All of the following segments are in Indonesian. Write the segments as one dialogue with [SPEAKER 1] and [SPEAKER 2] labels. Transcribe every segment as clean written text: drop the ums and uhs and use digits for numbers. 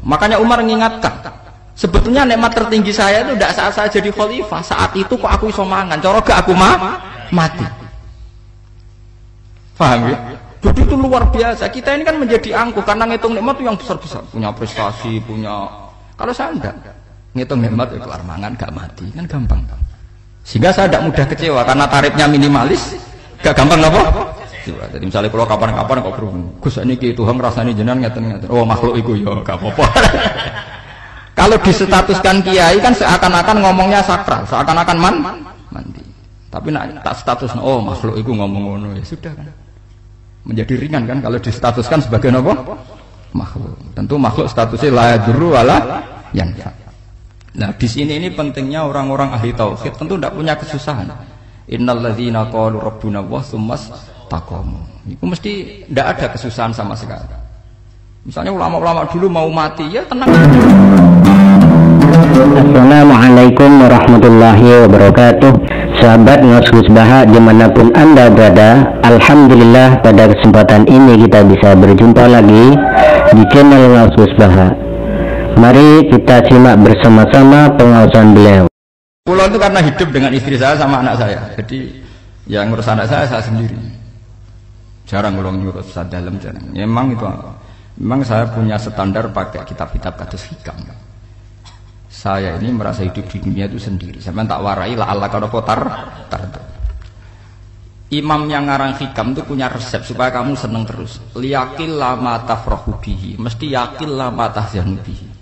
[SPEAKER 1] Makanya Umar mengingatkan, sebetulnya nikmat tertinggi saya itu tidak saat saya jadi khalifah, saat itu kok aku iso mangan, cara gak aku mati. Paham ya? Jadi itu luar biasa. Kita ini kan menjadi angkuh karena ngitung nikmat itu yang besar-besar, punya prestasi, punya. Kalau saya enggak, ngitung nikmat itu kelar mangan gak mati, kan gampang. Sehingga saya tidak mudah kecewa karena tarifnya minimalis, gak gampang apa? Jadi misalnya kalau kapan-kapan kok berhubung, Gus ini Tuhan rasanya jenengan ngeten-ngeten. Oh makhluk itu ya gak apa-apa. Kalau disetatuskan kiai kan seakan-akan ngomongnya sakral, seakan-akan mandi. Tapi nak tak status, oh makhluk itu ngomong ngono ya sudah kan. Menjadi ringan kan kalau distatuskan sebagai apa? Makhluk. Tentu makhluk statusnya la yadurru wala yanfa. Nah, di sini ini pentingnya orang-orang ahli tauhid tentu tidak punya kesusahan. Innal ladzina qalu rabbuna Allah tsummas taqamu. Itu mesti tidak ada kesusahan sama sekali. Misalnya ulama-ulama dulu mau mati ya tenang.
[SPEAKER 2] Assalamualaikum warahmatullahi wabarakatuh. Sahabat Ngos Baha dimanapun Anda berada, alhamdulillah pada kesempatan ini kita bisa berjumpa lagi di channel Ngos Baha. Mari kita simak bersama-sama pengawasan beliau.
[SPEAKER 1] Pulau itu karena hidup dengan istri saya sama anak saya, jadi yang ngurus anak saya sendiri. Jarang ngurus dalam jarang. Memang itu, memang saya punya standar pakai kitab-kitab kados hikam. Saya ini merasa hidup di dunia itu sendiri. Saya tak warai lah Allah kalau potar. Imam yang ngarang hikam itu punya resep supaya kamu seneng terus. Liyakil lama tafrahu bihi, mesti yakil lama tahzanu bihi.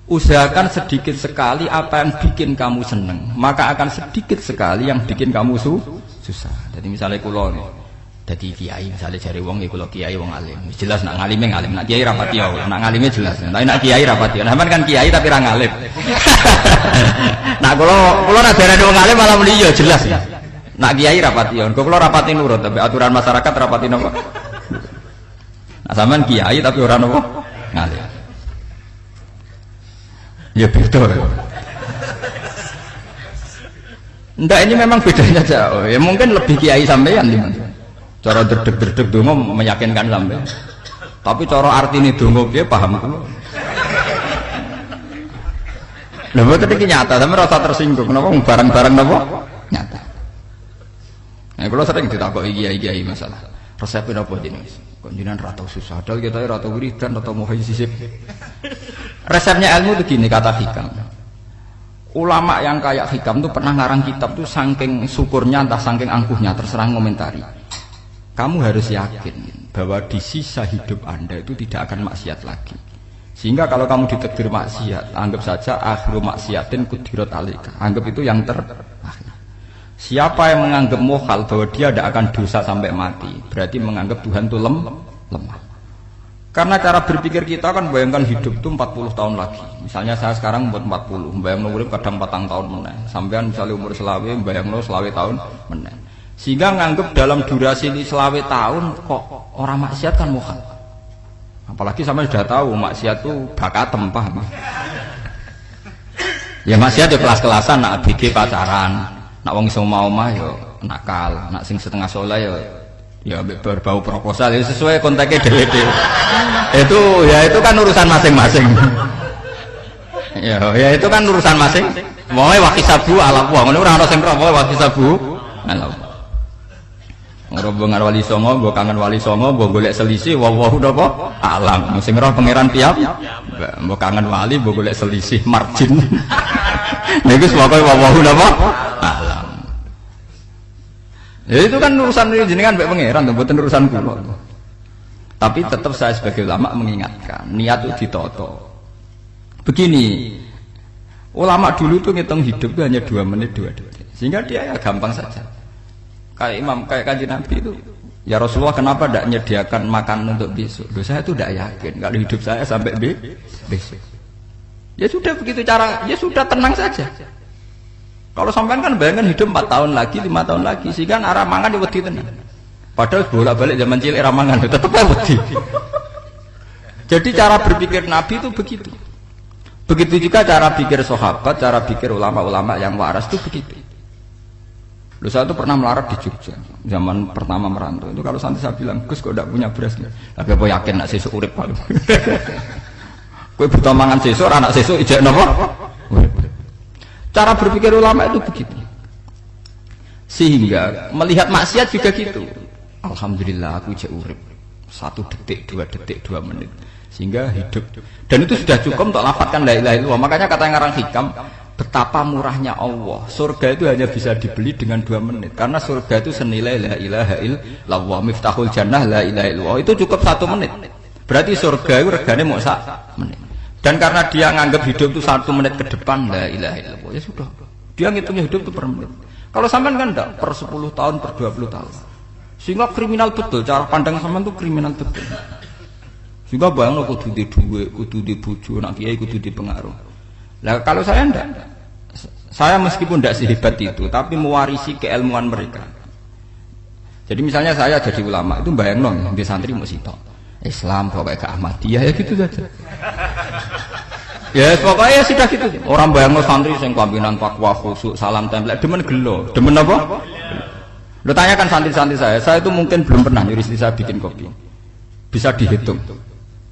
[SPEAKER 1] Usahakan sedikit sekali apa yang bikin kamu seneng, maka akan sedikit sekali yang bikin kamu susah. Jadi misalnya kulo nih, jadi kiai misalnya cari wong, kulo kiai wong alim, jelas nak ngalimnya ngalim, nak kiai rapati ya, nak ngalimnya jelas, tapi nak kiai rapati ya, nah kan kiai tapi orang ngalim. Nah kulo nak darah wong alim malah beli ya jelas ya, nak kiai rapati ya, kulo rapati nurut, tapi aturan masyarakat rapati nopo. Nah sampean kiai tapi orang nopo ngalim. Ya beda. Ndak ini memang bedanya jauh. Ya mungkin lebih kiai sampean nih. Cara derdek-derdek donga meyakinkan sampean. Tapi cara artine donga piye paham kula. Lha mboten iki nyata, sampe rasa tersinggung. Napa barang-barang napa? Nyata. Nah, kula sering ditakoki kiai-kiai masalah. Resepnya apa jenenge? Kok jenengan ra tau susah, padahal kita ra tau wiridan, ra tau moho sisip. Resepnya ilmu itu gini kata hikam. Ulama yang kayak hikam itu pernah ngarang kitab tuh saking syukurnya entah saking angkuhnya terserah ngomentari. Kamu harus yakin bahwa di sisa hidup Anda itu tidak akan maksiat lagi. Sehingga kalau kamu ditakdir maksiat, anggap saja akhiru maksiatin kudirat alika. Anggap itu yang terakhir. Siapa yang menganggap mohal bahwa dia tidak akan dosa sampai mati, berarti menganggap Tuhan itu lemah. Karena cara berpikir kita kan bayangkan hidup itu 40 tahun lagi. Misalnya saya sekarang buat 40, bayang urip kadang 4 tahun meneh. Sampean misalnya umur selawe, bayang selawe tahun meneh. Sehingga nganggep dalam durasi selawe tahun kok orang maksiat kan mohal. Apalagi sampai sudah tahu maksiat itu bakatem, paham? Ya maksiat ya kelas-kelasan, nak BG pacaran, nak wong iso omah yo nakal, nak sing setengah soleh ya berbau proposal ya sesuai kontaknya dhewe-dhewe. Itu kan urusan masing-masing. ya itu kan urusan masing. Wae wakisabu ala Allah. Ngono ora ana sing ora wae wakisabu ala Allah. Rombongan wali songo, mbok kangen wali songo, mbok golek selisih wawahu napa alam. Sing roh pangeran piyam. Mbok kangen wali, mbok golek selisih margin. Niku pokoke wawahu napa alam. Ya itu kan urusan jenengan mbek pangeran, mboten urusan kula. Tapi tetap saya sebagai ulama mengingatkan, niat itu ditoto. Begini, ulama dulu tuh ngitung hidup itu hanya 2 menit 2 detik. Sehingga dia ya gampang saja. Kayak imam, kayak kanjeng Nabi itu, ya Rasulullah kenapa tidak menyediakan makan untuk besok? Loh, saya itu tidak yakin kalau hidup saya sampai besok. Ya sudah begitu cara, ya sudah tenang saja. Kalau sampean kan bayangkan hidup 4 tahun lagi, 5 tahun lagi, sehingga arah mangan wedi tenang. Padahal bolak-balik zaman cilik arah mangan tetap wedi. Jadi cara berpikir Nabi itu begitu. Begitu juga cara pikir sahabat, cara pikir ulama-ulama yang waras itu begitu. Loh, saya itu pernah melarat di Jogja zaman pertama merantau itu. Kalau santai saya bilang, Gus kok tidak punya beras, tapi apa yakin nak sesuk urip Pak? Kowe buta mangan sesuk, anak sesuk ijek napa? Cara berpikir ulama itu begitu. Sehingga melihat maksiat juga gitu. Alhamdulillah aku ijek urip. 1 detik, 2 detik, 2 menit. Sehingga hidup. Dan itu sudah cukup untuk lafadzkan la ilaha illallah. Makanya kata yang ngarang hikam, betapa murahnya Allah. Surga itu hanya bisa dibeli dengan 2 menit. Karena surga itu senilai la ilaha illallah. Miftahul jannah la ilaha illallah. Itu cukup 1 menit. Berarti surga itu regane mau 1 menit. Dan karena dia nganggap hidup itu 1 menit ke depan la ilaha illallah. Ya sudah. Dia ngitungnya hidup itu per menit. Kalau sampean kan enggak per 10 tahun, per 20 tahun. Sehingga kriminal betul. Cara pandang sampean itu kriminal betul. Sehingga bayangno kudu di duwe, kudu di bojo, nak kiai kudu di pengaruh. Lah kalau saya enggak. Saya meskipun tidak sehebat itu, tapi mewarisi keilmuan mereka. Jadi misalnya saya jadi ulama, itu bayangno di santri mau sitok. Islam pokoknya ke Ahmadiyah ya gitu saja. Ya pokoknya sudah gitu. Orang bayangno santri sing pampinan takwa khusyuk, salam tempel, demen gelo. Demen apa? Lo tanyakan santri-santri saya itu mungkin belum pernah nyuruh istri saya bikin kopi. Bisa dihitung.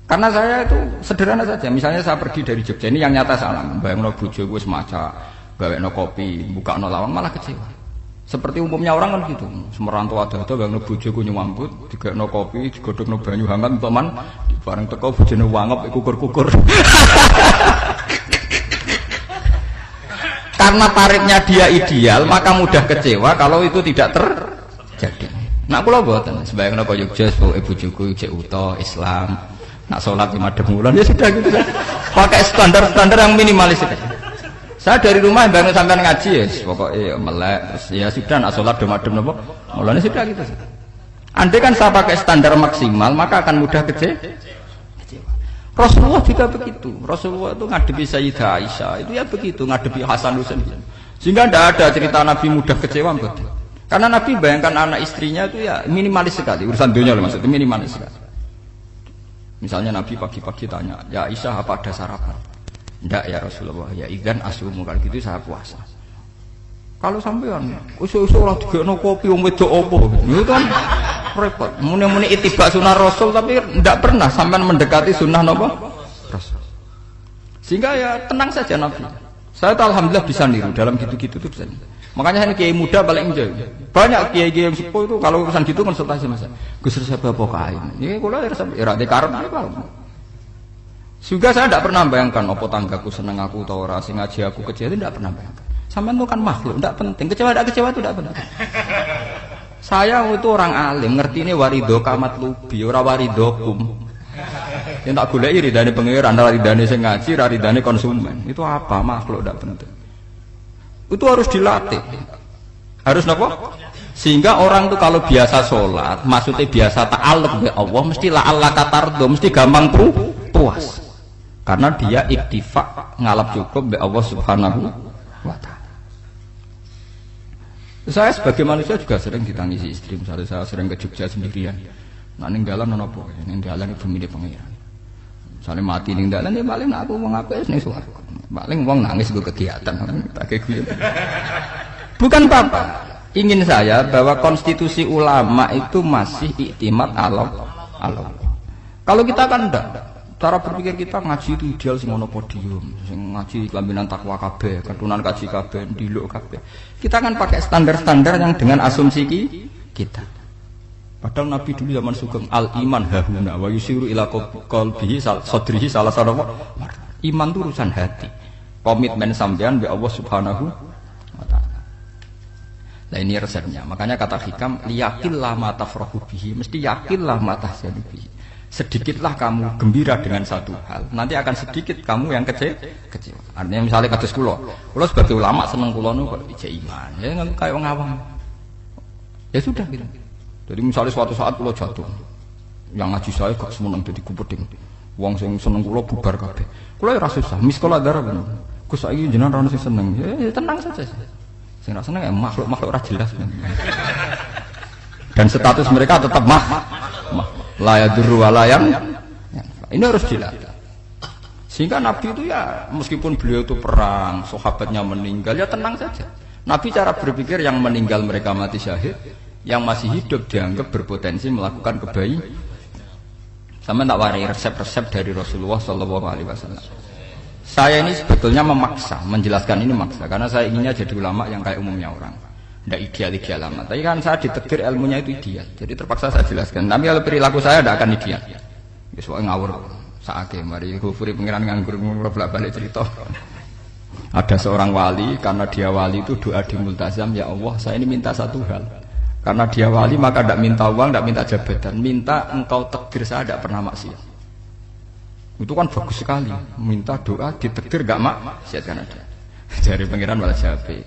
[SPEAKER 1] Karena saya itu sederhana saja. Misalnya saya pergi dari Jogja, ini yang nyata salah. Bayangno bojo gue semaca, gawekno kopi, bukakno lawang malah kecewa. Seperti umumnya orang kan gitu. Semerantau ada bayangno bojo gue nyuambut, digawekno kopi, digodhogno banyu hangat teman, bareng teko bojone wangep kukur-kukur. Karena tarifnya dia ideal, maka mudah kecewa kalau itu tidak terjadi. Nak kula mboten, sembayang napa Jogja, ibu bojoku cek uta Islam. Nak sholat 5 bulan ya sudah gitu kan. Pakai standar-standar yang minimalis saja. Saya dari rumah bangun sampai ngaji ya, pokoknya melek terus ya sudah nak sholat demadem napa. Mulane sudah gitu. Andai kan saya pakai standar maksimal, maka akan mudah kecewa. Rasulullah juga begitu. Rasulullah itu ngadepi Sayyidah Aisyah itu ya begitu, ngadepi Hasan Husain. Sehingga tidak ada cerita Nabi mudah kecewa betul. Karena Nabi bayangkan anak istrinya itu ya minimalis sekali, urusan dunia loh maksudnya minimalis sekali. Misalnya Nabi pagi-pagi tanya, ya Aisyah apa ada sarapan? Tidak ya Rasulullah, ya idzan asumu, kalau gitu saya puasa. Kalau sampean usul-usul lah digekno kopi wong wedok opo, itu kan repot. Muni-muni itibak sunnah Rasul tapi tidak pernah sampean mendekati sunnah napa? Rasul. Sehingga ya tenang saja Nabi. Saya tahu alhamdulillah bisa niru dalam gitu-gitu tuh bisa. Makanya saya kiai muda paling enjoy. Banyak kiai-kiai yang sepuh itu kalau urusan gitu konsultasi sama saya. Gus resep apa kae? Ya kula resep ora dikarep apa. Juga saya tidak pernah bayangkan apa tanggaku seneng aku atau ora, sing ngaji aku kecewa, tidak pernah bayangkan. Sampean itu kan makhluk, tidak penting. Kecewa tidak kecewa itu tidak penting. Saya itu orang alim, ngerti ini warido kamat lubi, ora waridokum. Yang tak goleki ridane pangeran, ridane sing ngaji, ridane konsumen. Itu apa? Makhluk tidak penting. Itu harus dilatih. Harus apa? Sehingga orang itu kalau biasa sholat, maksudnya biasa ta'alluq bi Allah, mesti la'alla katardo, mesti gampang puas. Karena dia iktifak ngalap cukup bi Allah Subhanahu wa ta'ala. Saya sebagai manusia juga sering ditangisi istri. Misalnya saya sering ke Jogja sendirian. Nah ninggalan nopo, ninggalan itu milik pangeran. Misalnya mati ninggalan ya paling aku mau ngapain nih suaraku. Paling uang nangis gue kegiatan, tak kayak gue. Bukan apa-apa. Ingin saya bahwa konstitusi ulama itu masih iktimat Allah. Kalau kita kan enggak. Cara berpikir kita ngaji itu ideal sing ono podium, sing ngaji kelambinan takwa kabeh, keturunan kaji kabeh, ndiluk kabeh. Kita kan pakai standar-standar yang dengan asumsi kita. Padahal Nabi dulu zaman sugeng al-iman hahuna wa yusiru ila qalbihi sadrihi salah satu iman itu urusan hati. Komitmen sampean be Allah Subhanahu wa taala. Nah ini resepnya. Makanya kata hikam liyaqillah ma tafrahu bihi, mesti yakinlah ma tahzanu bihi. Sedikitlah kamu gembira dengan satu hal, nanti akan sedikit kamu yang kecewa. Artinya misalnya kados kula sebagai ulama seneng kula niku kok ijek iman. Ya kayak wong awam. Ya sudah gitu. Jadi misalnya suatu saat kula jatuh, yang ngaji saya gak semeneng dadi kupeding. Wong sing seneng kula bubar kabeh. Kula ora susah, miskola darah bener. Gus saiki jenengan ora sing seneng. Ya tenang saja. Sing ora seneng ya makhluk-makhluk ora jelas. Dan status mereka tetap la yadurru wa la yang ini harus dilatih. Sehingga Nabi itu ya meskipun beliau itu perang, sahabatnya meninggal ya tenang saja. Nabi cara berpikir yang meninggal mereka mati syahid, yang masih hidup dianggap berpotensi melakukan Sama tak warai resep-resep dari Rasulullah Shallallahu Alaihi Wasallam. Saya ini sebetulnya memaksa, menjelaskan ini maksa, karena saya inginnya jadi ulama yang kayak umumnya orang, tidak ideal amat. Tapi kan saya ditegir ilmunya itu ideal, jadi terpaksa saya jelaskan. Tapi kalau perilaku saya tidak akan ideal. Soalnya ngawur, saake mari gufuri pengiran nganggur bolak balik cerita. Ada seorang wali, karena dia wali itu doa di multazam, ya Allah, saya ini minta satu hal. Karena dia wali maka tidak minta uang, tidak minta jabatan, minta engkau takdir saya tidak pernah maksiat. Itu kan bagus sekali, minta doa ditakdir gak maksiat kan ada. Dari pangeran malah syafi.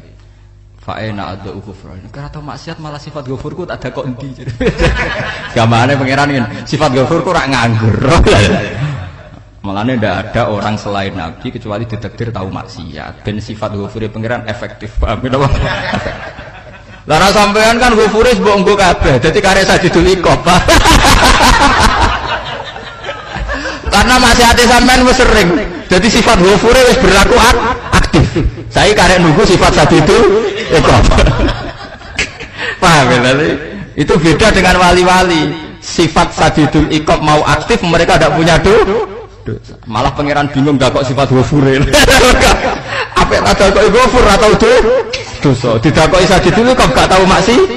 [SPEAKER 1] Fa'ena ada ukufur. Karena tahu maksiat malah sifat ghafurku tak ada kok endi. Gamane pangeran kan sifat ghafurku rak nganggur. Malahnya tidak ada orang selain Nabi kecuali ditakdir tahu maksiat. Dan sifat ghafure pangeran efektif. Paham apa? Lara sampean kan gufuris mbok nggo kabeh. Dadi karek Sadidul Iqab. Karena maksiate sampean wis sering. Dadi sifat gufure wis berlaku aktif. Saya karek nunggu sifat Sadidul Iqab. Paham ya? Itu beda dengan wali-wali. Sifat Sadidul Iqab mau aktif, mereka tidak punya dosa. Malah pangeran bingung gak kok sifat gufure. Apa ada kok gufur atau dosa, tidak kok Sadidul Iqab gak tahu maksiat.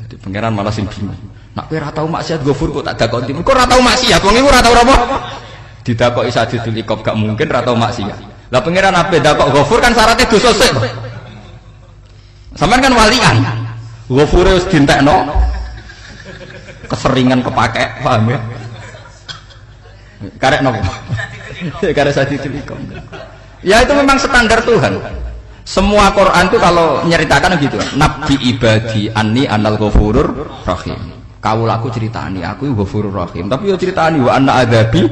[SPEAKER 1] Jadi pangeran malah sing bingung. Nak kowe ora tau maksiat gofur kok tak dakoni. Kok ora tau maksiat, wong iku ora tau apa? Didakoki Sadidul Iqab gak mungkin ora tau maksiat. Lah pangeran ape dakok gofur kan syaratnya dosa sik. Sampeyan kan walian. Gofure wis dientekno. Keseringan kepake, paham ya? Karek napa? Karek Sadidul Iqab. Ya itu memang standar Tuhan. Semua Quran itu kalau nyeritakan gitu, Nabi ibadi anni anal ghafurur rahim. Kawulaku ceritani aku ghafurur rahim, tapi yo ceritani wa anna adzabi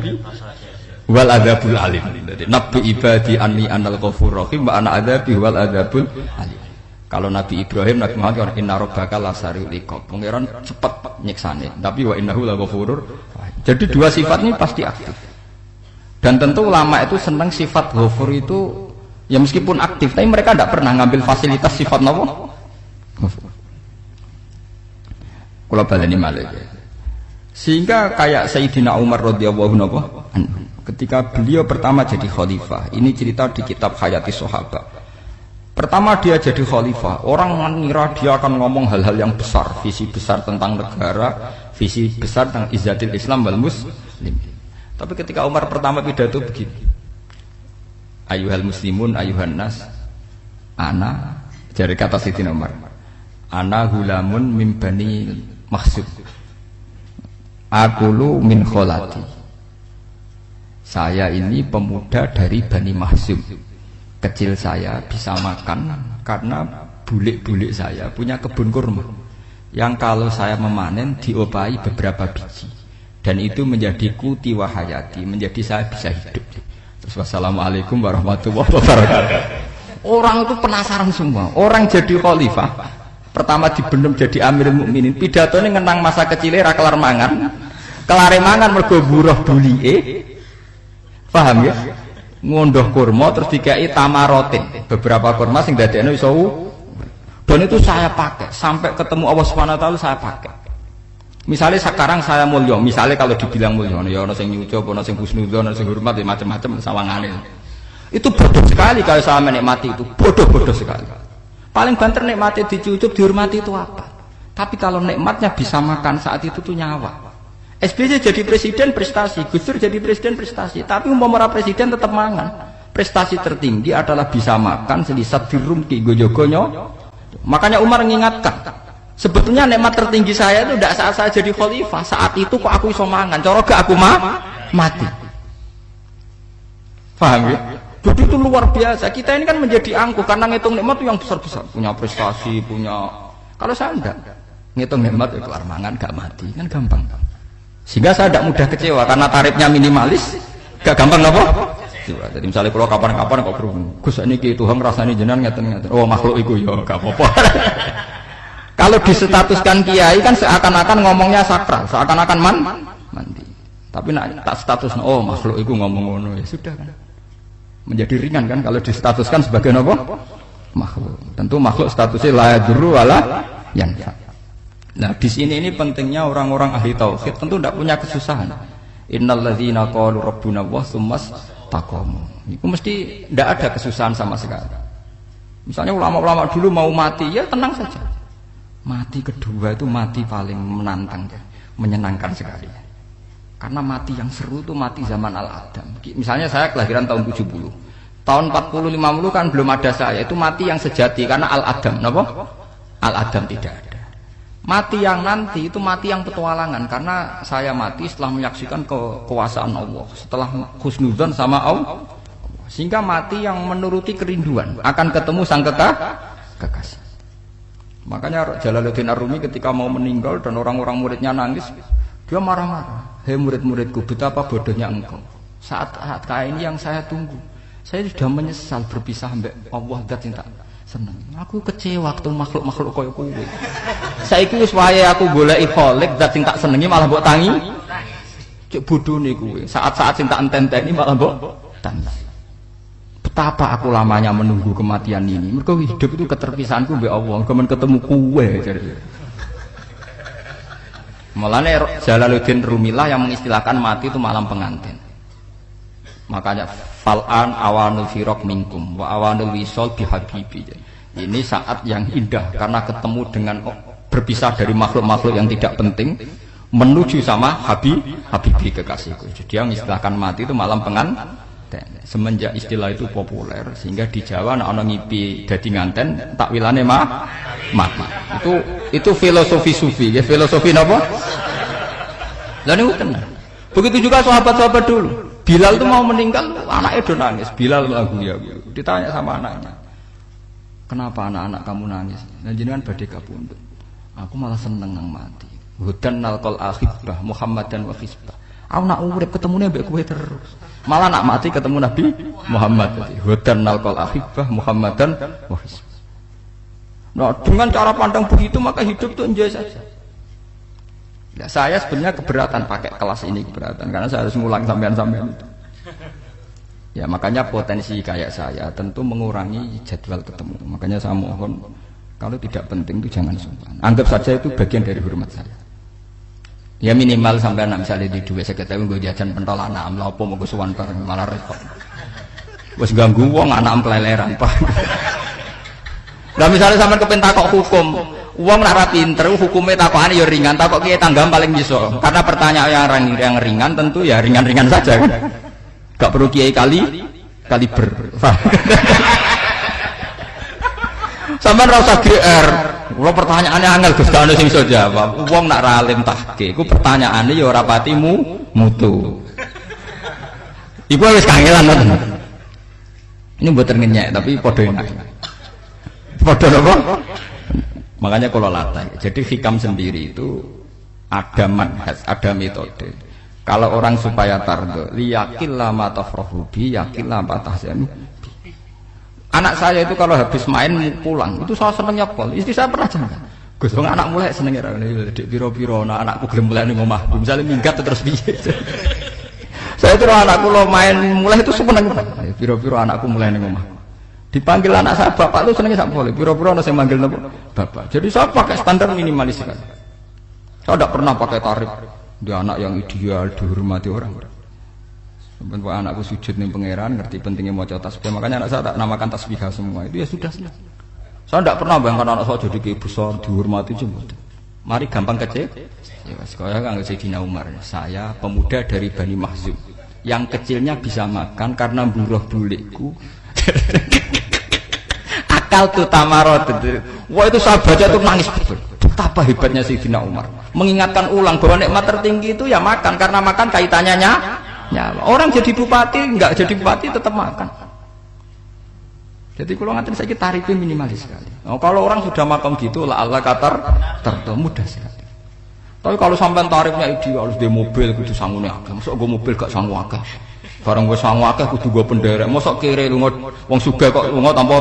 [SPEAKER 1] wal adzabul alim. Jadi Nabi ibadi anni anal ghafurur rahim wa anna adzabi wal adzabul alim. Kalau Nabi Ibrahim, Nabi Muhammad inna rabbaka lasariul iqab. Pangeran cepat nyiksane, tapi wa innahu laghafurur rahim. Jadi dua sifat ini pasti aktif. Dan tentu ulama itu senang sifat ghafur itu ya meskipun aktif, tapi mereka tidak pernah ngambil fasilitas sifat nawa. Kalau baleni malih. Sehingga kayak Sayyidina Umar radhiyallahu anhu, ketika beliau pertama jadi khalifah, ini cerita di kitab Hayati Sahabat. Pertama dia jadi khalifah, orang mengira dia akan ngomong hal-hal yang besar, visi besar tentang negara, visi besar tentang izzatil Islam wal muslim. Tapi ketika Umar pertama pidato begini, ayuhal muslimun ayuhan nas, ana, dari kata Sayyidina Umar, ana gulamun min bani Makhzum, akulu min kholati. Saya ini pemuda dari Bani Makhzum. Kecil saya bisa makan karena bulik-bulik saya punya kebun kurma yang kalau saya memanen diopahi beberapa biji, dan itu menjadi kuti wahayati, menjadi saya bisa hidup. Terus wassalamualaikum warahmatullahi wabarakatuh. Orang itu penasaran semua. Orang jadi khalifah pertama dibenem jadi Amirul Mukminin, pidatone ngenang masa kecilnya ra kelar mangan, kelare mangan mergo buruh bulike. Paham ya? Ngondoh kurma terus dikai tamarotin, beberapa kurma sing dadekno iso. Dan itu saya pakai sampai ketemu Allah Subhanahu wa taala, saya pakai. Misalnya sekarang saya mulya, misalnya kalau dibilang mulya, ya ana sing nyucup, ana sing husnudzon, ana sing hormat, ya macam-macam sawangane. Itu bodoh sekali kalau saya menikmati itu, bodoh sekali. Paling banter nikmati dicucup, dihormati itu apa? Tapi kalau nikmatnya bisa makan saat itu tuh nyawa. SBY jadi presiden prestasi, Gus Dur jadi presiden prestasi, tapi umpama presiden tetap mangan. Prestasi tertinggi adalah bisa makan selisat dirumki gojo-gonyo. Makanya Umar mengingatkan, sebetulnya nikmat tertinggi saya itu tidak saat saya jadi khalifah, saat itu kok aku iso mangan, cara gak aku mati. Paham ya? Jadi itu luar biasa. Kita ini kan menjadi angkuh karena ngitung nikmat itu yang besar-besar, punya prestasi, punya. Kalau saya enggak ngitung nikmat itu kelar mangan gak mati, kan gampang. Sehingga saya tidak mudah kecewa karena tarifnya minimalis, gak gampang apa? Jadi misalnya kalau kapan-kapan kok berhubung, Gus ini Tuhan rasanya jenengan ngeten-ngeten. Oh makhluk itu ya gak apa-apa. Kalau disetatuskan kiai kan seakan-akan ngomongnya sakral, seakan-akan mandi. Tapi nak tak status, oh makhluk itu ngomong ngono ya sudah kan. Menjadi ringan kan kalau distatuskan sebagai apa? Makhluk. Tentu makhluk statusnya la yadurru wala yanfa. Nah, di sini ini pentingnya orang-orang ahli tauhid tentu tidak punya kesusahan. Innalladzina qalu rabbuna Allah tsummas taqamu. Itu mesti tidak ada kesusahan sama sekali. Misalnya ulama-ulama dulu mau mati, ya tenang saja. Mati kedua itu mati paling menantang, menyenangkan sekali. Karena mati yang seru itu mati zaman Al-Adam. Misalnya saya kelahiran tahun 70. Tahun 40-50 kan belum ada saya. Itu mati yang sejati karena Al-Adam. Kenapa? Al-Adam tidak ada. Mati yang nanti itu mati yang petualangan karena saya mati setelah menyaksikan kekuasaan Allah, setelah husnudzon sama Allah, sehingga mati yang menuruti kerinduan akan ketemu sang kekasih. Makanya Jalaluddin Ar-Rumi ketika mau meninggal dan orang-orang muridnya nangis, dia marah-marah. Hei murid-muridku, betapa bodohnya engkau. Saat kayak ini yang saya tunggu. Saya sudah menyesal berpisah mbak Allah dat cinta. Seneng. Aku kecewa waktu makhluk-makhluk koyo kowe. Saiki wis wayahe aku goleki kholik zat sing tak senengi malah mbok tangi. Cek bodhone kowe. Saat-saat sing tak enteni malah mbok tangi. Betapa aku lamanya menunggu kematian ini. Mergo hidup itu keterpisahanku mbek Allah, kemen ketemu kowe jare. Mulane Jalaluddin Rumilah yang mengistilahkan mati itu malam pengantin. Makanya fal'an awanul firaq minkum wa awanul wisol bihabibi. Ini saat yang indah karena ketemu dengan berpisah dari makhluk-makhluk yang tidak penting menuju sama habibi kekasihku. Jadi yang istilahkan mati itu malam pengantin. Semenjak istilah itu populer sehingga di Jawa ana ngipi dadi nganten takwilane mati. Itu filosofi sufi, ya filosofi napa? Lah niku tenan. Begitu juga sahabat-sahabat dulu. Bilal itu mau meninggal, anaknya udah nangis. Bilal lagu ya, ditanya sama anaknya, kenapa anak-anak kamu nangis? Nah jenengan badhe kapundhut. Aku malah seneng nang mati. Hudan nalqal akhibah Muhammadan wa hizbah. Aku nak urip ketemune mbek kowe terus. Malah nak mati ketemu Nabi Muhammad. Hudan nalqal akhibah Muhammadan wa hizbah. Nah, dengan cara pandang begitu maka hidup itu enjoy saja. Ya, saya sebenarnya keberatan pakai kelas ini, keberatan karena saya harus ngulang sampean-sampean itu. Ya makanya potensi kayak saya tentu mengurangi jadwal ketemu. Makanya saya mohon kalau tidak penting itu jangan sungkan. Anggap saja itu bagian dari hormat saya. Ya minimal sampean misalnya di duwe 50.000 nggo jajan pentol anak lha opo mengko suwan bareng malah repot. Wis ganggu wong anak keleleran, Pak. Lah misalnya sampean kepen takok hukum, wong nek ora pinter hukume takokane ya ringan, takok kiye tanggam paling iso. Karena pertanyaan yang ringan tentu ya ringan-ringan saja kan. Gak perlu kiai kaliber. Sampeyan ora usah GR. Kula pertanyaane angel Gus gak ono sing iso jawab. Wong nek ra alim tahqiq, iku pertanyaane ya ora pati mutu. Iku wis kangelan to. Ini mboten ngenyek tapi padha enak. Padha napa? Makanya kalau latih. Jadi hikam sendiri itu ada manhaj, ada metode. Kalau orang supaya tardo, liyakil lama tafrohubi, yakil lama tahzanu. Anak saya itu kalau habis main pulang, itu saya senengnya pol. Istri saya pernah jangan. Gus, anak mulai senengnya dek piro-piro, anakku gelem mulai ning omahku. Misalnya minggat terus piye. Saya itu anakku lo main mulai itu seneng. Piro-piro anakku mulai ning omahku. Dipanggil anak saya bapak lu senengnya sak boleh. Piro-piro ana sing manggil napa? Bapak. Jadi saya pakai standar minimalis sekali. Saya tidak pernah pakai tarif. Dia anak yang ideal dihormati orang. Sampai anakku sujud ning pangeran, ngerti pentingnya maca tasbih. Makanya anak saya tak namakan tasbih semua. Itu ya sudah senang. Saya tidak pernah bayangkan anak saya jadi besar dihormati jemput. Mari gampang kecil. Ya sekolah kang Sayyidina Umar. Saya pemuda dari Bani Mahzum. Yang kecilnya bisa makan karena buruh bulikku. Akal tuh tamarot. Wah itu sahabatnya tuh nangis betul. Betapa hebatnya Sayyidina Umar. Mengingatkan ulang bahwa nikmat tertinggi itu ya makan, karena makan kaitannya nyawa. Orang jadi bupati, enggak jadi bupati tetap makan. Jadi kalau ngatain saya tarifnya minimalis sekali. Nah, kalau orang sudah makan gitu, lah Allah katar mudah sekali. Tapi kalau sampai tarifnya ideal, harus di mobil kudu sangune akeh. Mosok gue mobil gak sangu akeh. Barang gue sangu akeh kudu gue penderek. Mosok kere lunga wong sugih kok lunga tanpa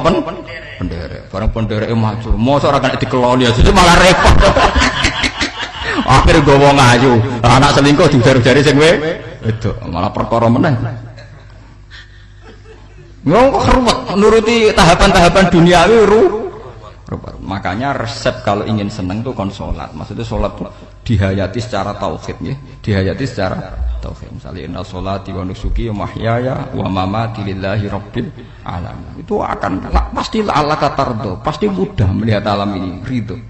[SPEAKER 1] penderek. Barang pendereke maju. Mosok ora kena dikeloni aja malah repot. Akhir gue wong ayu, anak selingkuh diujar-ujari sing itu malah perkara meneh. Ngomong keruwet, menuruti tahapan-tahapan duniawi Makanya resep kalau ingin seneng tuh kon sholat. Maksudnya sholat tuh dihayati secara tauhid ya. Dihayati secara tauhid. Misalnya inna sholati wa nusuki wa mahyaya wa mamati lillahi rabbil alamin. Itu akan pasti Allah katardo, pasti mudah melihat alam ini ridho.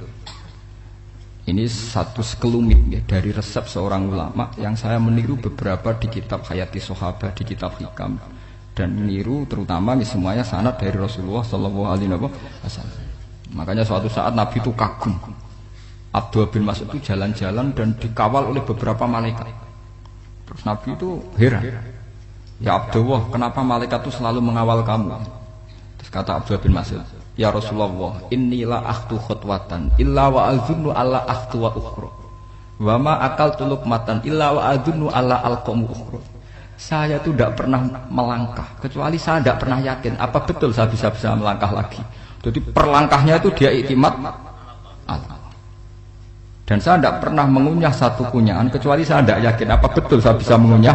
[SPEAKER 1] Ini satu sekelumit ya, dari resep seorang ulama yang saya meniru beberapa di kitab Hayati Sahabat, di kitab Hikam, dan meniru terutama semuanya sanad dari Rasulullah Shallallahu Alaihi Wasallam. Makanya suatu saat Nabi itu kagum. Abdullah bin Mas'ud itu jalan-jalan dan dikawal oleh beberapa malaikat. Terus Nabi itu heran. Ya Abdullah, kenapa malaikat itu selalu mengawal kamu? Terus kata Abdullah bin Mas'ud, ya Rasulullah, inilah akhtu khutwatan illa wa azunnu alla akhtu wa ukhra. Wa ma akaltu luqmatan illa wa azunnu alla alqamu ukhra. Saya itu tidak pernah melangkah kecuali saya tidak pernah yakin apa betul saya bisa melangkah lagi. Jadi perlangkahnya itu dia iktimat Allah. Dan saya tidak pernah mengunyah satu kunyahan kecuali saya tidak yakin apa betul saya bisa mengunyah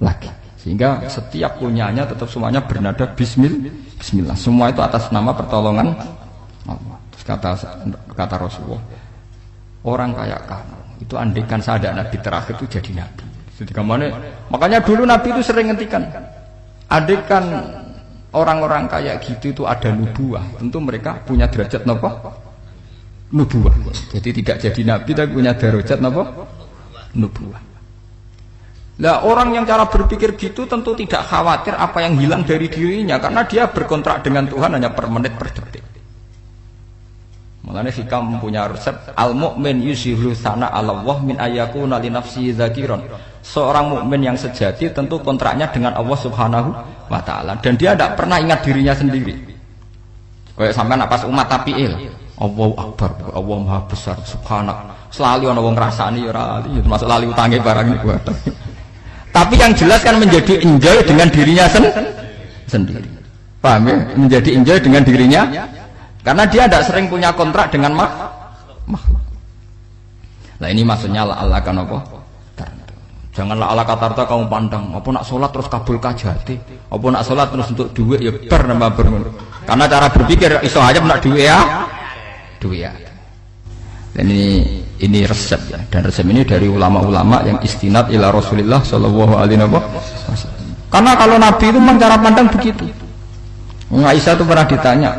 [SPEAKER 1] lagi. Sehingga setiap kunyahannya tetap semuanya bernada Bismillah. Semua itu atas nama pertolongan Allah. Terus kata Rasulullah, orang kayak kamu itu andaikan saya ada nabi terakhir itu jadi nabi. Jadi makanya dulu Nabi itu sering ngendikan, andaikan orang-orang kayak gitu itu ada nubuah, tentu mereka punya derajat napa? Nubuah. Jadi tidak jadi nabi tapi punya derajat napa? Nubuah. Lah orang yang cara berpikir gitu tentu tidak khawatir apa yang hilang dari dirinya karena dia berkontrak dengan Tuhan hanya per menit per detik. Mulane Hikam punya resep al-mu'min yusiru sana Allah min ayyakuna li nafsi dzakiran. Seorang mukmin yang sejati tentu kontraknya dengan Allah Subhanahu wa taala dan dia tidak pernah ingat dirinya sendiri. Kayak sampean pas umat tapiil, Allahu Akbar, Allah Maha Besar, subhanak. Selalu ana wong ngrasani ora lali, termasuk lali utange barang niku. Tapi yang jelas kan menjadi enjoy dengan dirinya sendiri. Paham ya? Menjadi enjoy dengan dirinya karena dia tidak sering punya kontrak dengan makhluk. Nah ini maksudnya Allah kan apa? Janganlah ala katarta kamu pandang. Apa nak sholat terus kabul kajati? Apa nak sholat terus untuk duit ya bernama bermun. Karena cara berpikir iso aja nak duit ya, duit ya. Dan ini resep ya. Dan resep ini dari ulama-ulama yang istinad ila Rasulullah Shallallahu Alaihi Wasallam. Karena kalau Nabi itu memang cara pandang begitu. Aisyah itu pernah ditanya,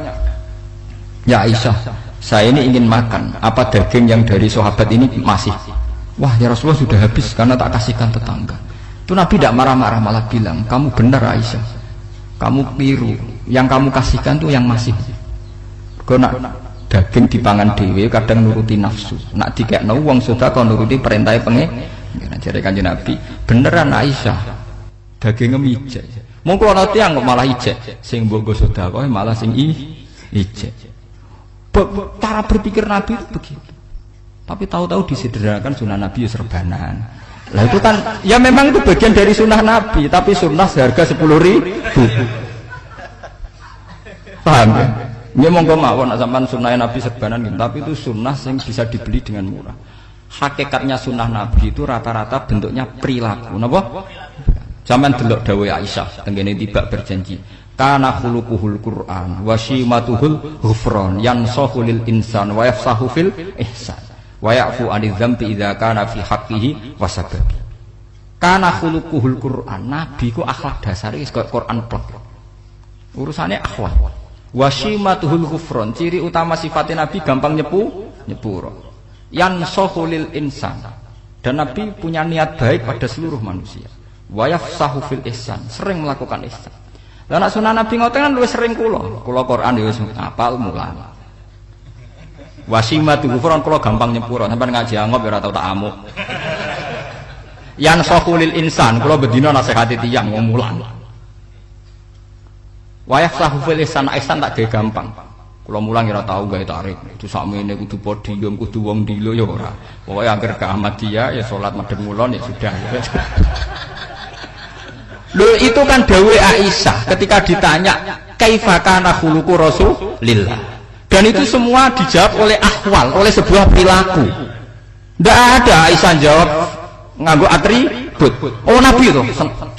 [SPEAKER 1] ya Aisyah, saya ini ingin makan. Apa daging yang dari sahabat ini masih? Wah ya Rasulullah sudah habis karena tak kasihkan tetangga. Itu Nabi tidak marah-marah malah bilang, kamu benar Aisyah, kamu keliru. Yang kamu kasihkan tuh yang masih. Karena daging dipangan dewe kadang nuruti nafsu. Nak dikekno wong sedekah nuruti perintah pengen. Jare Kanjeng Nabi, beneran Aisyah. Dagingnya mijek. Mongko ana tiyang kok malah ijek. Sing mbok sedekah malah sing ijek. Cara berpikir Nabi itu begitu. Tapi tahu-tahu disederhanakan sunnah Nabi serbanan. Lah itu kan ya memang itu bagian dari sunnah Nabi, tapi sunnah seharga 10.000. Paham ya? Ini monggo mawon sampean sunnah Nabi serbanan gitu, tapi itu sunnah yang bisa dibeli dengan murah. Hakikatnya sunnah Nabi itu rata-rata bentuknya perilaku. Napa? Zaman delok dawuh Aisyah tengene tiba berjanji. Kana khuluquhul Qur'an wa shimatuhul ghufran yansahu lil insan wa yafsahu fil ihsan. Wa ya'fu 'anil dzambi idza kana fi haqqihi wa sababi. Kana khuluquhul Qur'an, Nabi ku akhlak dasare wis kaya Quran plek. Urusane akhlak. Wa shimatuhul ghufran, ciri utama sifatnya Nabi gampang nyepuro. Yansahu lil insan. Dan Nabi punya niat baik pada seluruh manusia. Wa yafsahu fil ihsan, sering melakukan ihsan. Lah nek sunah Nabi ngoten kan luwih sering kula Quran ya wis hafal mulang. Wasimatu ghufran kula gampang nyepuro, sampean ngaji angop ya ora tau tak amuk. Yang sahulil insan kula bedina nasihati tiyang wong mulang. Wayah sahufil ihsan tak gawe gampang. Kula mulang ya ora tau gawe tarik. Itu sakmene kudu podium, kudu wong dilo ya ora. Pokoke anggere ke Ahmadiyah ya salat madhep ngulon ya sudah. Loh itu kan dawuh Aisyah ketika ditanya kaifa kana khuluqu Rasulillah. Dan itu semua dijawab oleh ahwal, oleh sebuah perilaku. Tidak ada Aisyah jawab nganggo atribut. Oh Nabi itu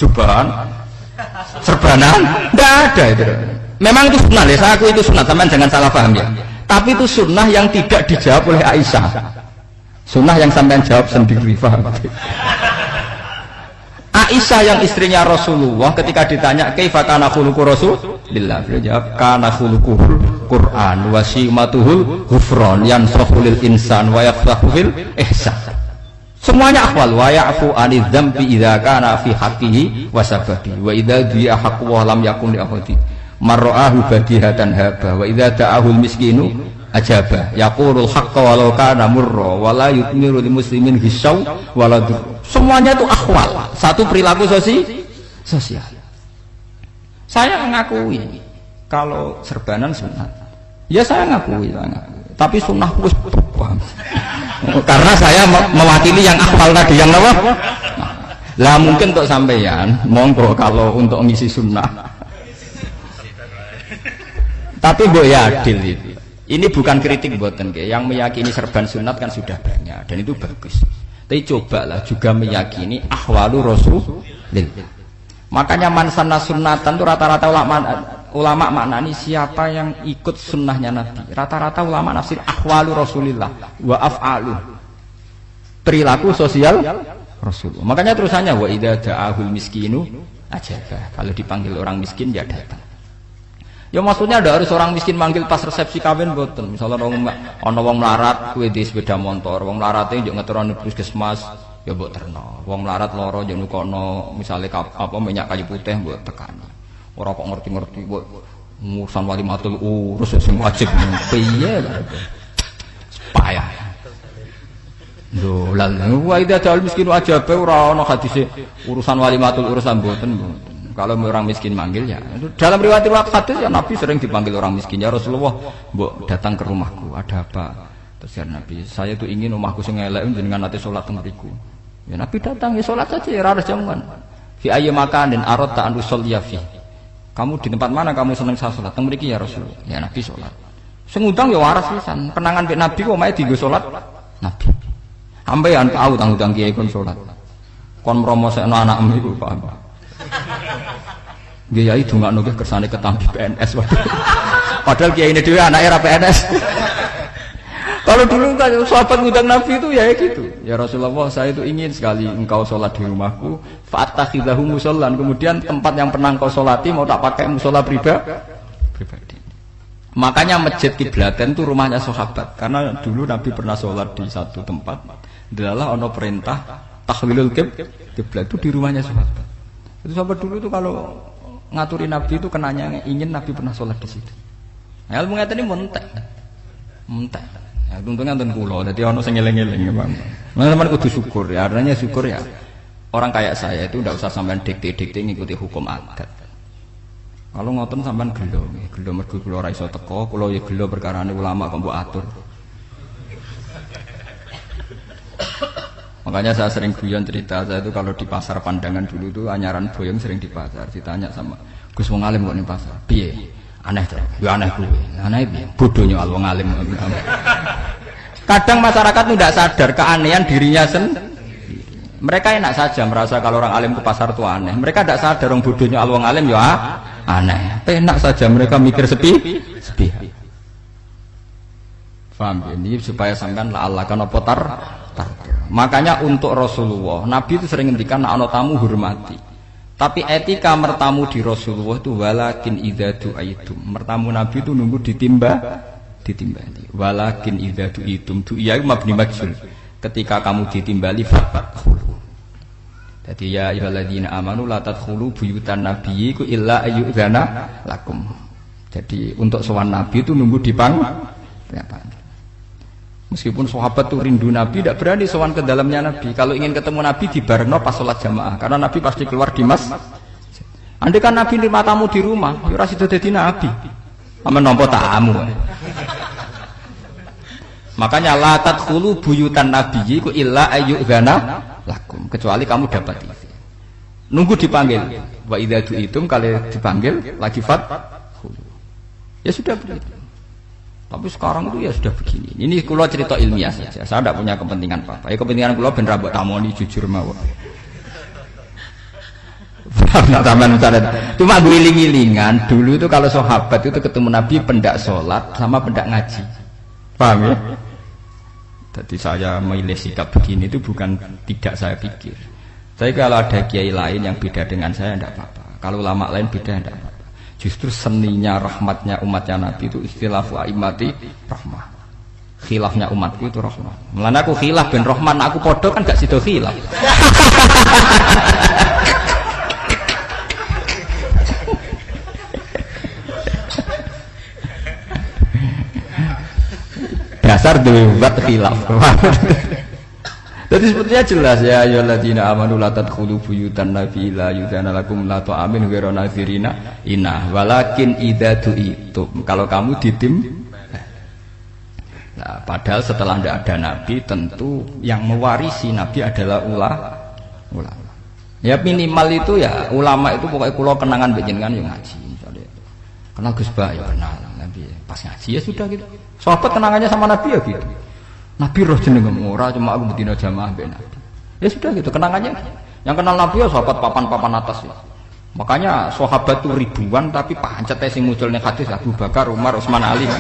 [SPEAKER 1] jubahan, serbanan, tidak ada itu. Memang itu sunat ya, saya aku itu sunat, teman jangan salah paham ya. Tapi itu sunnah yang tidak dijawab oleh Aisyah. Sunnah yang sampean jawab sendiri, paham? Aisyah yang istrinya Rasulullah ketika ditanya kaifa kana khuluqu Rasulillah, beliau jawab kana khuluquhul Quran wa simatuhul ghufran yansahu lil insan wa yaftahu fil ihsan. Semuanya akhwal wa ya'fu anidz dzambi idza kana fi haqqihi wa sababi wa idza di'a haqqu wa lam yakun li ahadi marra'ahu badihatan haba wa idza da'ahul miskinu ajaba yaqulul haqqa walau kana murra wa la yutmiru lil muslimin hisaw wala dur. Semuanya itu akhwal, satu perilaku sosial. Saya mengakui kalau serbanan sunat, ya saya ngakui. Tapi sunnah wis paham. Karena saya mewakili yang akhwal tadi, yang apa? Lah mungkin untuk sampeyan, monggo kalau untuk ngisi sunnah. Tapi mbok ya adil itu. Ini bukan kritik mboten nggih. Yang meyakini serban sunat kan sudah banyak dan itu bagus. Tapi cobalah juga meyakini ahwalu Rasulillah. Makanya mansanna sunnatan itu rata-rata ulama maknani siapa yang ikut sunnahnya Nabi. Rata-rata ulama nafsir ahwalu Rasulillah wa af'alu, perilaku sosial Rasulullah. Makanya terusannya wa idza da'ahul miskinu ajaba. Kalau dipanggil orang miskin dia datang. Ya maksudnya ada harus orang miskin manggil pas resepsi kawin boten. Misalnya ana wong melarat kuwi di sepeda motor, wong melarate njuk ngeterone puskesmas ya mbok terno. Wong melarat lara njuk nukono misale minyak kayu putih mbok tekani. Ora kok ngerti-ngerti mbok urusan walimatul urus sing wajib piye lho. Payah. Lho lan wa idza jal miskin ajabe ora ana hadise urusan walimatul urusan mboten. Kalau orang miskin manggil ya dalam riwayat hadis ya Nabi sering dipanggil orang miskin, ya Rasulullah mbok datang ke rumahku ada apa, terus ya Nabi saya tuh ingin rumahku sing elek jenengan nate salat teng mriku. Ya Nabi datang ya salat saja ya ora jamuan. Fi ayyi makanin aradta an tusalliya fi. Kamu di tempat mana kamu seneng salat teng mriki ya Rasulullah. Ya Nabi salat. Sing ngundang ya waras pisan. Kenangan mek Nabi kok mae dienggo salat Nabi. Ampean tahu tanggung kiai kon salat. Kon mromosekno anakmu iku paham. Kiai dongakno nggih kersane ketampi PNS. Padahal kiai ini dhewe anake ra PNS. Kalau dulu kan sahabat ngundang Nabi itu ya gitu. Ya Rasulullah, saya itu ingin sekali engkau sholat di rumahku. Fa'attakhidhahu musallan. Kemudian tempat yang pernah engkau sholati mau tak pakai musola pribadi. Makanya masjid Kiblaten itu rumahnya sahabat. Karena dulu Nabi pernah sholat di satu tempat. Adalah ono perintah tahwilul kiblat itu di rumahnya sahabat. Itu sahabat dulu itu kalau ngaturi Nabi itu kenanya ingin Nabi pernah sholat di situ. Nah, ilmu ngeten ini mentek. Ya, untungnya enten kula, dadi ana sing eling-eling, Bang. Teman-teman kudu syukur ya, artinya syukur ya. Orang kayak saya itu ndak usah sampean dikte-dikte ngikuti hukum adat. Kalau ngoten sampean gelo mergo kula ora iso teko, kula ya gelo perkarane ulama kok mbok atur. Makanya saya sering guyon cerita, saya itu kalau di pasar Pandangan dulu itu anyaran boyong sering di pasar, ditanya sama Gus wong alim kok ning pasar. Piye? Aneh to. Ya aneh kuwi. Aneh piye? Bodhonya wong alim. Kadang masyarakat itu tidak sadar keanehan dirinya sendiri. Mereka enak saja merasa kalau orang alim ke pasar itu aneh. Mereka tidak sadar orang bodohnya wong alim ya aneh. Enak saja mereka mikir sepi. Paham ini supaya sampean Allah kan apa tar. Makanya untuk Rasulullah, Nabi itu sering ngendikan ana tamu hormati. Tapi etika mertamu di Rasulullah itu walakin idza du'aitum. Mertamu Nabi itu nunggu ditimbali. Walakin idza du'itum du'iya mabni majhul. Ketika kamu ditimbali fadkhulu. Jadi ya ayyuhalladzina amanu la tadkhulu buyutan nabiyyi illa ayyudzana lakum. Jadi untuk sowan Nabi itu nunggu dipanggil. Meskipun sahabat itu rindu Nabi, tidak berani sowan ke dalamnya Nabi. Kalau ingin ketemu Nabi dibarengno pas sholat jamaah, karena Nabi pasti keluar di masjid. Andai kan Nabi nerima tamu di rumah, ya ora sida dadi Nabi. Amen nampa tamu. Makanya la tadkhulu buyutan nabiyyi ku illa ayyudzana lakum, kecuali kamu dapat izin. Nunggu dipanggil. Wa idza du'itum kalau dipanggil lagi fadkhulu. Ya sudah begitu. Tapi sekarang itu ya sudah begini. Ini kula cerita ilmiah saja. Saya tidak punya kepentingan apa-apa. Ya kepentingan kula ben ra mbok tamoni jujur mawon. Cuma guling-gilingan dulu itu kalau sahabat itu ketemu Nabi pendak sholat sama pendak ngaji. Paham ya? Jadi saya memilih sikap begini itu bukan tidak saya pikir. Tapi kalau ada kiai lain yang beda dengan saya tidak apa-apa. Kalau ulama lain beda tidak apa-apa. Justru seninya rahmatnya umatnya Nabi itu istilahu aimati rahmah. Khilafnya umatku itu rahmah. Mulane aku khilaf ben rahman, aku podo kan gak sido khilaf. Dasar buat khilaf. Jadi sepertinya jelas ya ayyuhalladzina amanu la tadkhulu buyutan nabi la yudhana lakum la ta'amin ghairu nadhirina inna walakin idza tu'itum. Kalau kamu ditim. Nah, padahal setelah tidak ada nabi tentu yang mewarisi nabi adalah ulama. Ya minimal itu ya ulama itu pokoknya kula kenangan jenengan yang ngaji misalnya. Kenal Gus Bah ya kenal nabi pas ngaji ya sudah gitu. Sahabat kenangannya sama nabi ya gitu. Nabi roh jenengem ora cuma aku betina jamaah mbek Nabi. Ya sudah gitu kenangannya. Yang kenal Nabi ya sahabat papan-papan atas ya. Makanya sahabat itu ribuan tapi pancete sing muncul ning hadis Abu Bakar, Umar, Utsman, Ali.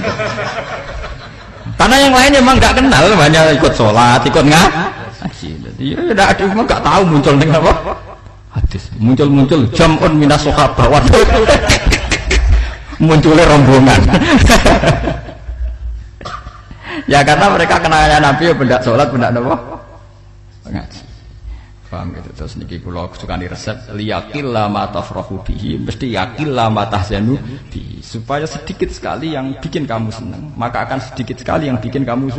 [SPEAKER 1] Karena yang lain memang enggak kenal, hanya ikut sholat, ikut ngaji. Jadi ya enggak ada memang enggak tahu muncul ning apa? Hadis. Muncul jam'un minas sahabah. Munculnya rombongan. Ya karena mereka kenalnya Nabi ya benda sholat, benda apa? Ngaji. Paham gitu. Terus niki kula sukani resep liyaqilla ma tafrahu bihi, mesti yaqilla ma tahzanu bihi. Supaya sedikit sekali yang bikin kamu senang, maka akan sedikit sekali yang bikin kamu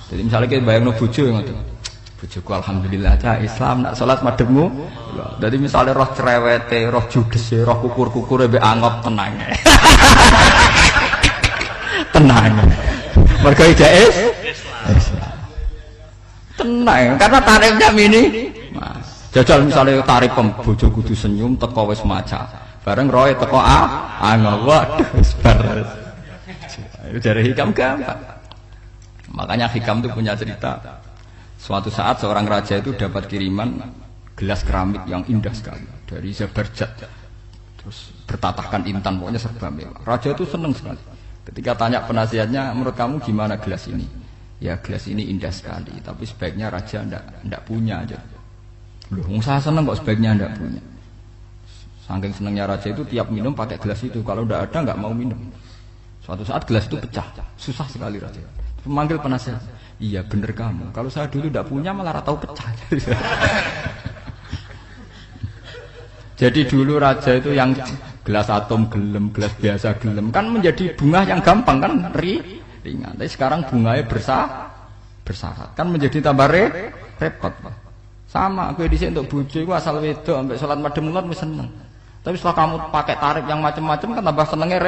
[SPEAKER 1] Jadi misalnya kita bayangno bojo ngoten. Bojoku alhamdulillah cah Islam nak sholat madhepmu. Jadi misalnya roh cerewete, roh judese, roh kukur-kukure mbek angop tenang. Tenang. Mergo jais tenang karena tarifnya mini jajal misalnya tarif bojo kudu senyum teko wis maca bareng roe teko waduh wis bar dari hikam gampang. Makanya hikam itu punya cerita suatu saat seorang raja itu dapat kiriman gelas keramik yang indah sekali dari Zabarjat terus bertatahkan intan pokoknya serba mewah. Raja itu senang sekali. Ketika tanya penasihatnya, menurut kamu gimana gelas ini? Ya gelas ini indah sekali, tapi sebaiknya raja ndak punya aja. Loh, saya seneng kok sebaiknya ndak punya. Saking senengnya raja itu tiap minum pakai gelas itu, kalau ndak ada nggak mau minum. Suatu saat gelas itu pecah, susah sekali raja. Memanggil penasihat, iya bener kamu. Kalau saya dulu ndak punya malah tahu pecah. Jadi dulu raja itu yang gelas atom gelem, gelas biasa gelem kan menjadi bunga yang gampang kan ringan. Tapi sekarang bunganya bersyarat kan menjadi tambah repot. Sama aku di sini untuk bojo iku asal wedok sampai salat madhep mulat wis seneng. Tapi setelah kamu pakai tarif yang macam-macam kan tambah senenge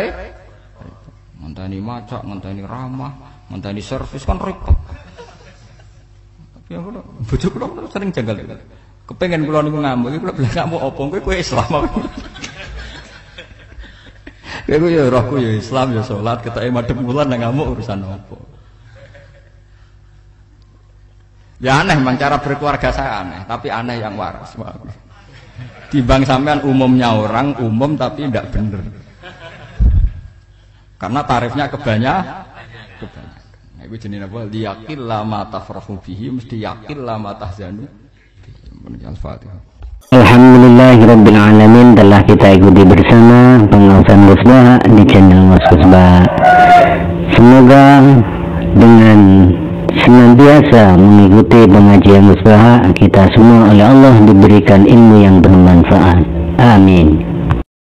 [SPEAKER 1] ngenteni macak, ngenteni ramah, ngenteni servis kan repot. Tapi aku bojo kula sering janggal. Kepengen kula niku ngamuk, kula bilang ngamuk apa kowe Islam apa? Kowe ya rohku ya Islam ya salat ketake madhep mulan nang ngamuk urusan apa? Ya aneh memang cara berkeluarga saya aneh, tapi aneh yang waras. Timbang sampean umumnya orang umum tapi tidak bener. Karena tarifnya kebanyakan. Nah, itu jenis apa? Liyaqil lama tafrahu bihi mesti yaqil lama tahzanu. Al-Fatihah.
[SPEAKER 2] Alhamdulillahirrabbilalamin. Telah kita ikuti bersama pengawasan Gus Bah di channel Mas Gus Bah. Semoga dengan senantiasa mengikuti pengajian Gus Bah kita semua oleh Allah diberikan ilmu yang bermanfaat. Amin.